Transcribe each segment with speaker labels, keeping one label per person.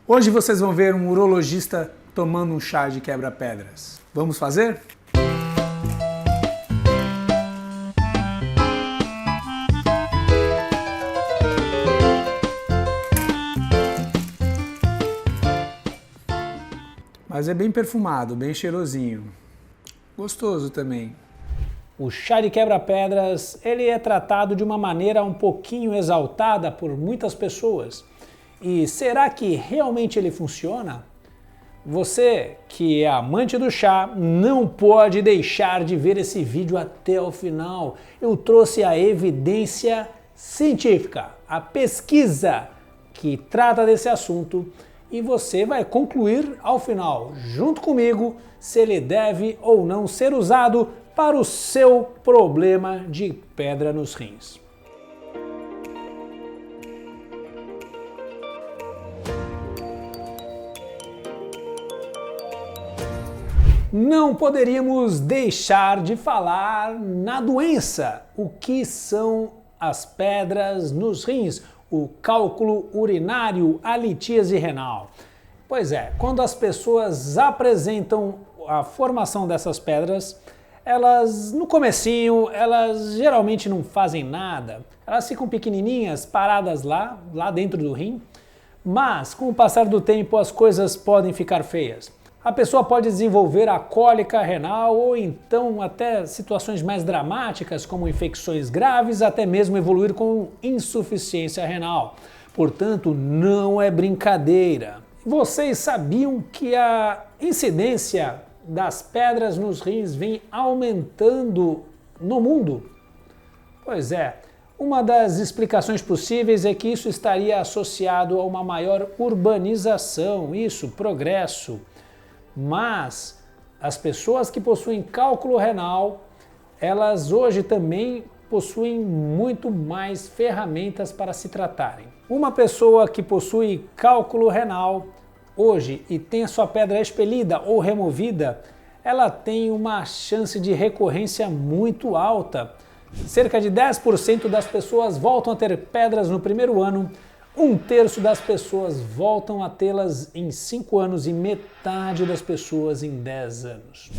Speaker 1: Hoje vocês vão ver um urologista tomando um chá de quebra-pedras. Vamos fazer? Mas é bem perfumado, bem cheirosinho. Gostoso também.
Speaker 2: O chá de quebra-pedras, ele é tratado de uma maneira um pouquinho exaltada por muitas pessoas. E será que realmente ele funciona? Você que é amante do chá não pode deixar de ver esse vídeo até o final. Eu trouxe a evidência científica, a pesquisa que trata desse assunto e você vai concluir ao final, junto comigo, se ele deve ou não ser usado para o seu problema de pedra nos rins. Não poderíamos deixar de falar na doença. O que são as pedras nos rins? O cálculo urinário, a litíase renal. Pois é, quando as pessoas apresentam a formação dessas pedras, elas, no comecinho, elas geralmente não fazem nada. Elas ficam pequenininhas, paradas lá dentro do rim. Mas, com o passar do tempo, as coisas podem ficar feias. A pessoa pode desenvolver a cólica renal ou então até situações mais dramáticas como infecções graves, até mesmo evoluir com insuficiência renal. Portanto, não é brincadeira. Vocês sabiam que a incidência das pedras nos rins vem aumentando no mundo? Pois é, uma das explicações possíveis é que isso estaria associado a uma maior urbanização, progresso. Mas as pessoas que possuem cálculo renal, elas hoje também possuem muito mais ferramentas para se tratarem. Uma pessoa que possui cálculo renal hoje e tem a sua pedra expelida ou removida, ela tem uma chance de recorrência muito alta. Cerca de 10% das pessoas voltam a ter pedras no primeiro ano, 1/3 das pessoas voltam a tê-las em 5 anos e metade das pessoas em 10 anos.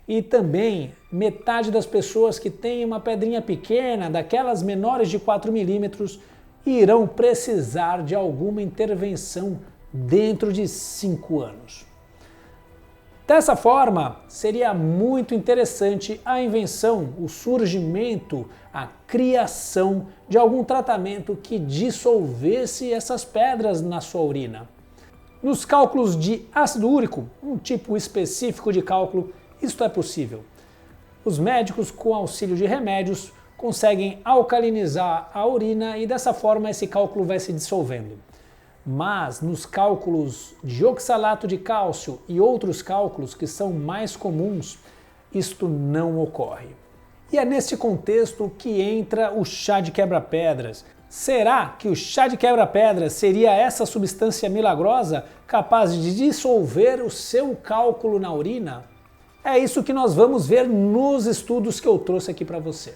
Speaker 2: E também metade das pessoas que têm uma pedrinha pequena, daquelas menores de 4 milímetros, irão precisar de alguma intervenção dentro de 5 anos. Dessa forma, seria muito interessante a invenção, o surgimento, a criação de algum tratamento que dissolvesse essas pedras na sua urina. Nos cálculos de ácido úrico, um tipo específico de cálculo, isto é possível. Os médicos, com auxílio de remédios, conseguem alcalinizar a urina e dessa forma esse cálculo vai se dissolvendo. Mas nos cálculos de oxalato de cálcio e outros cálculos que são mais comuns, isto não ocorre. E é nesse contexto que entra o chá de quebra-pedras. Será que o chá de quebra-pedras seria essa substância milagrosa capaz de dissolver o seu cálculo na urina? É isso que nós vamos ver nos estudos que eu trouxe aqui para você.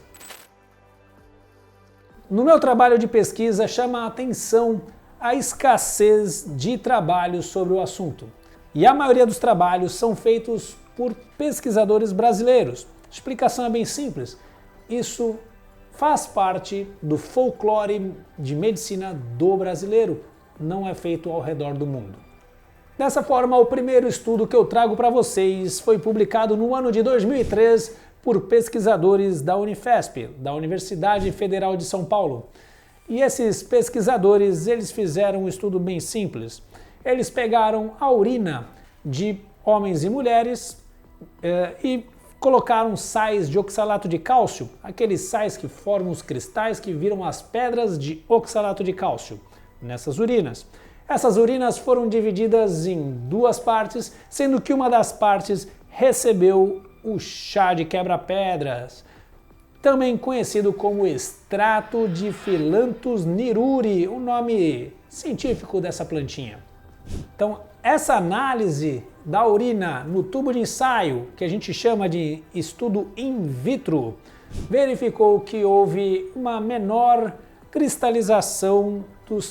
Speaker 2: No meu trabalho de pesquisa chama a atenção a escassez de trabalhos sobre o assunto. E a maioria dos trabalhos são feitos por pesquisadores brasileiros. A explicação é bem simples. Isso faz parte do folclore de medicina do brasileiro. Não é feito ao redor do mundo. Dessa forma, o primeiro estudo que eu trago para vocês foi publicado no ano de 2003 por pesquisadores da Unifesp, da Universidade Federal de São Paulo. E esses pesquisadores, eles fizeram um estudo bem simples. Eles pegaram a urina de homens e mulheres e colocaram sais de oxalato de cálcio, aqueles sais que formam os cristais que viram as pedras de oxalato de cálcio, nessas urinas. Essas urinas foram divididas em 2 partes, sendo que uma das partes recebeu o chá de quebra-pedras, também conhecido como extrato de Phyllanthus niruri, o nome científico dessa plantinha. Então, essa análise da urina no tubo de ensaio, que a gente chama de estudo in vitro, verificou que houve uma menor cristalização dos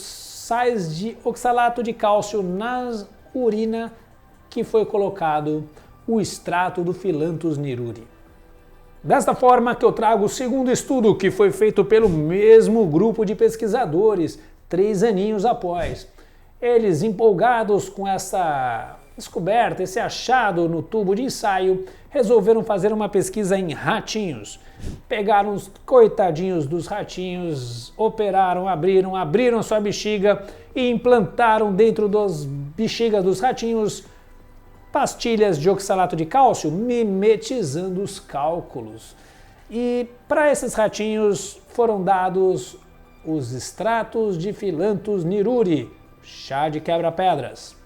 Speaker 2: sais de oxalato de cálcio na urina que foi colocado o extrato do Phyllanthus niruri. Desta forma que eu trago o segundo estudo, que foi feito pelo mesmo grupo de pesquisadores, 3 aninhos após. Eles, empolgados com essa descoberta, esse achado no tubo de ensaio, resolveram fazer uma pesquisa em ratinhos. Pegaram os coitadinhos dos ratinhos, operaram, abriram sua bexiga e implantaram dentro das bexigas dos ratinhos pastilhas de oxalato de cálcio, mimetizando os cálculos. E para esses ratinhos foram dados os extratos de Phyllanthus niruri, chá de quebra-pedras.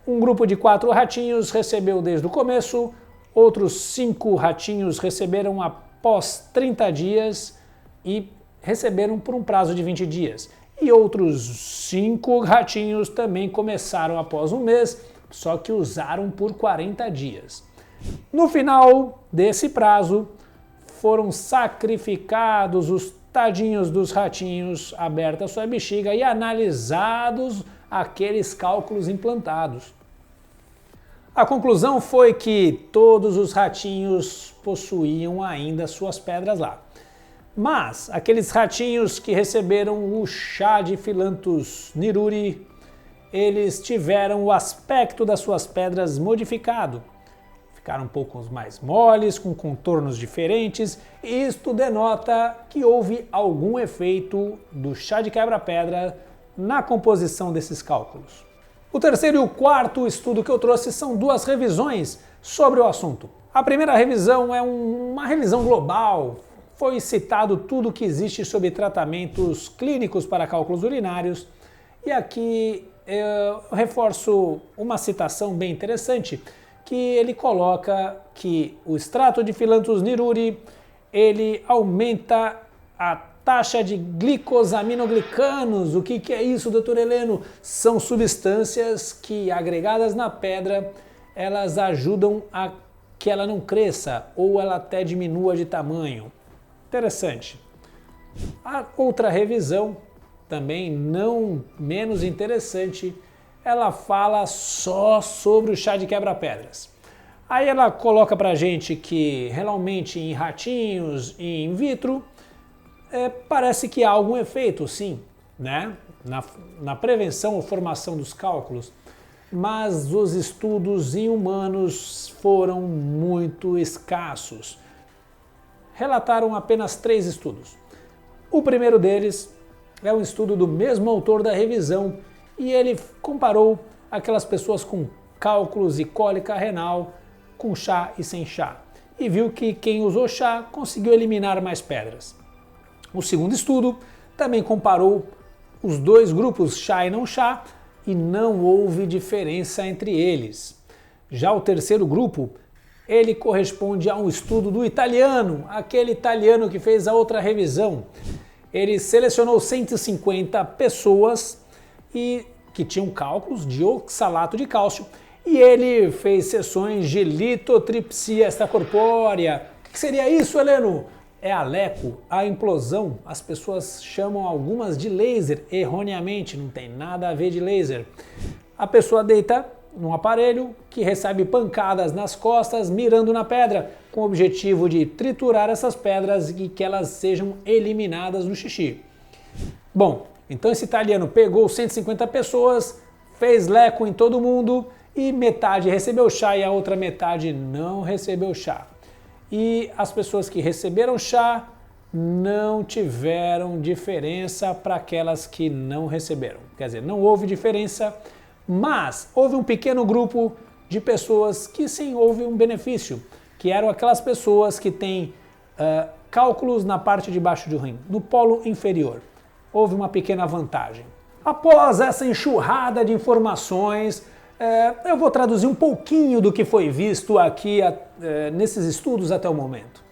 Speaker 2: Um grupo de 4 ratinhos recebeu desde o começo, outros 5 ratinhos receberam após 30 dias e receberam por um prazo de 20 dias. E outros 5 ratinhos também começaram após um mês, só que usaram por 40 dias. No final desse prazo, foram sacrificados os tadinhos dos ratinhos, aberta sua bexiga e analisados aqueles cálculos implantados. A conclusão foi que todos os ratinhos possuíam ainda suas pedras lá. Mas aqueles ratinhos que receberam o chá de Phyllanthus niruri, eles tiveram o aspecto das suas pedras modificado. Ficaram um pouco mais moles, com contornos diferentes, e isto denota que houve algum efeito do chá de quebra-pedra na composição desses cálculos. O terceiro e o quarto estudo que eu trouxe são 2 revisões sobre o assunto. A primeira revisão é uma revisão global. Foi citado tudo o que existe sobre tratamentos clínicos para cálculos urinários, e aqui eu reforço uma citação bem interessante, que ele coloca que o extrato de Phyllanthus niruri, ele aumenta a taxa de glicosaminoglicanos. O que é isso, doutor Heleno? São substâncias que, agregadas na pedra, elas ajudam a que ela não cresça ou ela até diminua de tamanho. Interessante. A outra revisão, também não menos interessante, ela fala só sobre o chá de quebra-pedras. Aí ela coloca pra gente que realmente em ratinhos e in vitro parece que há algum efeito, sim, né? Na prevenção ou formação dos cálculos, mas os estudos em humanos foram muito escassos. Relataram apenas 3 estudos. O primeiro deles é um estudo do mesmo autor da revisão, e ele comparou aquelas pessoas com cálculos e cólica renal com chá e sem chá, e viu que quem usou chá conseguiu eliminar mais pedras. O segundo estudo também comparou os 2 grupos, chá e não chá, e não houve diferença entre eles. Já o terceiro grupo, ele corresponde a um estudo do italiano, aquele italiano que fez a outra revisão. Ele selecionou 150 pessoas e que tinham cálculos de oxalato de cálcio, e ele fez sessões de litotripsia extracorpórea. O que seria isso, Heleno? É a LECO, a implosão. As pessoas chamam algumas de laser, erroneamente, não tem nada a ver de laser. A pessoa deita num aparelho que recebe pancadas nas costas, mirando na pedra, com o objetivo de triturar essas pedras e que elas sejam eliminadas no xixi. Bom, então esse italiano pegou 150 pessoas, fez LECO em todo mundo, e metade recebeu chá e a outra metade não recebeu chá. E as pessoas que receberam chá não tiveram diferença para aquelas que não receberam. Quer dizer, não houve diferença, mas houve um pequeno grupo de pessoas que sim houve um benefício, que eram aquelas pessoas que têm cálculos na parte de baixo do rim, no polo inferior. Houve uma pequena vantagem. Após essa enxurrada de informações, eu vou traduzir um pouquinho do que foi visto aqui nesses estudos até o momento.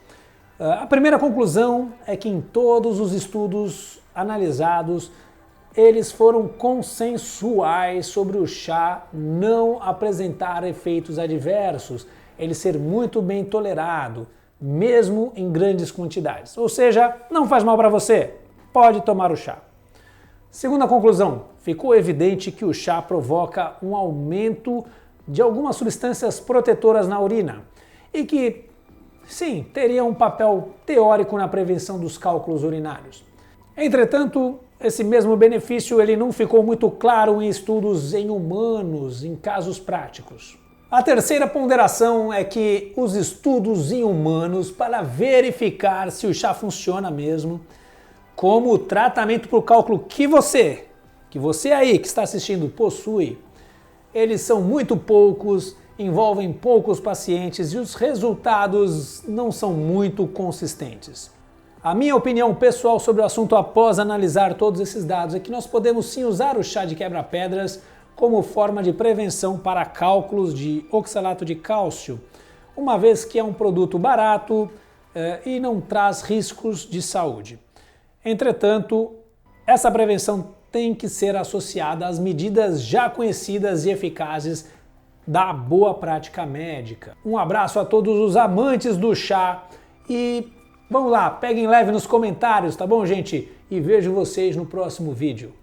Speaker 2: A primeira conclusão é que em todos os estudos analisados, eles foram consensuais sobre o chá não apresentar efeitos adversos, ele ser muito bem tolerado, mesmo em grandes quantidades. Ou seja, não faz mal para você, pode tomar o chá. Segunda conclusão, ficou evidente que o chá provoca um aumento de algumas substâncias protetoras na urina e que, sim, teria um papel teórico na prevenção dos cálculos urinários. Entretanto, esse mesmo benefício ele não ficou muito claro em estudos em humanos, em casos práticos. A terceira ponderação é que os estudos em humanos para verificar se o chá funciona mesmo como tratamento para o cálculo que você aí que está assistindo possui, eles são muito poucos, envolvem poucos pacientes e os resultados não são muito consistentes. A minha opinião pessoal sobre o assunto após analisar todos esses dados é que nós podemos sim usar o chá de quebra-pedras como forma de prevenção para cálculos de oxalato de cálcio, uma vez que é um produto barato e não traz riscos de saúde. Entretanto, essa prevenção tem que ser associada às medidas já conhecidas e eficazes da boa prática médica. Um abraço a todos os amantes do chá e vamos lá, peguem leve nos comentários, tá bom, gente? E vejo vocês no próximo vídeo.